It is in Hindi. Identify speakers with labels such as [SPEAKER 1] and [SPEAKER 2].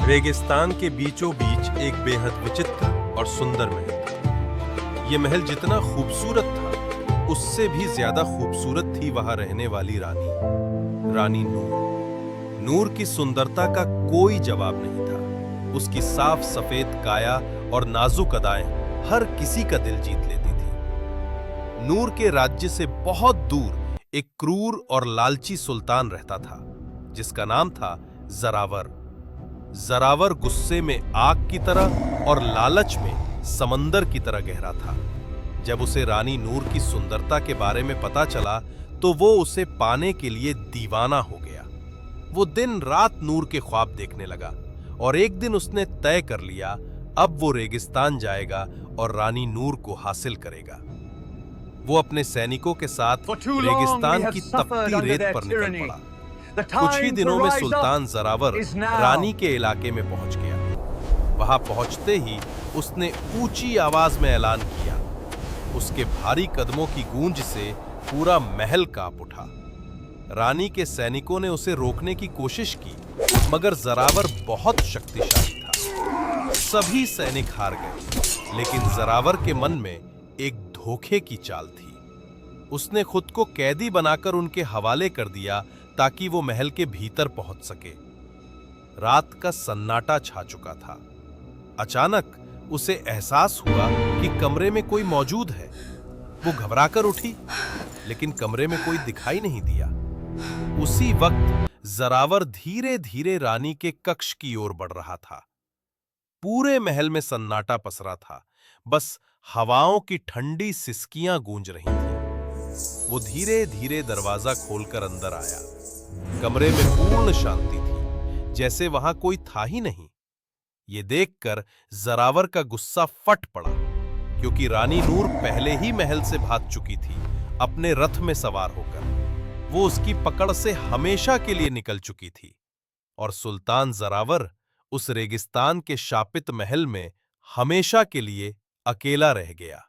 [SPEAKER 1] रेगिस्तान के बीचों बीच एक बेहद विचित्र और सुंदर महल था। ये महल जितना खूबसूरत था, उससे भी ज्यादा खूबसूरत थी वहां रहने वाली रानी नूर। नूर की सुंदरता का कोई जवाब नहीं था। उसकी साफ सफेद काया और नाजुक अदाएं हर किसी का दिल जीत लेती थी। नूर के राज्य से बहुत दूर एक क्रूर और लालची सुल्तान रहता था, जिसका नाम था जरावर। जरावर गुस्से में आग की तरह और लालच में समंदर की तरह गहरा था। जब उसे रानी नूर की सुंदरता के बारे में पता चला, तो वो उसे पाने के लिए दीवाना हो गया। वो दिन रात नूर के ख्वाब देखने लगा और एक दिन उसने तय कर लिया, अब वो रेगिस्तान जाएगा और रानी नूर को हासिल करेगा। वो अपने सैनिकों के साथ रेगिस्तान की तपती रेत पर निकल पड़ा। कुछ ही दिनों में सुल्तान जरावर रानी के इलाके में पहुंच गया। वहां पहुंचते ही उसने ऊंची आवाज में ऐलान किया। उसके भारी कदमों की गूंज से पूरा महल कांप उठा। रानी के सैनिकों ने उसे रोकने की कोशिश की, मगर जरावर बहुत शक्तिशाली था। सभी सैनिक हार गए, लेकिन जरावर के मन में एक धोखे की चाल थी। उसने खुद को कैदी बनाकर उनके हवाले कर दिया, ताकि वो महल के भीतर पहुंच सके। रात का सन्नाटा छा चुका था। अचानक उसे एहसास हुआ कि कमरे में कोई मौजूद है। वो घबराकर उठी, लेकिन कमरे में कोई दिखाई नहीं दिया। उसी वक्त जरावर धीरे धीरे रानी के कक्ष की ओर बढ़ रहा था। पूरे महल में सन्नाटा पसरा था, बस हवाओं की ठंडी सिसकियां गूंज रही थीं। वो धीरे धीरे दरवाजा खोलकर अंदर आया। कमरे में पूर्ण शांति थी, जैसे वहां कोई था ही नहीं। ये देखकर जरावर का गुस्सा फट पड़ा, क्योंकि रानी नूर पहले ही महल से भाग चुकी थी, अपने रथ में सवार होकर। वो उसकी पकड़ से हमेशा के लिए निकल चुकी थी, और सुल्तान जरावर उस रेगिस्तान के शापित महल में हमेशा के लिए अकेला रह गया।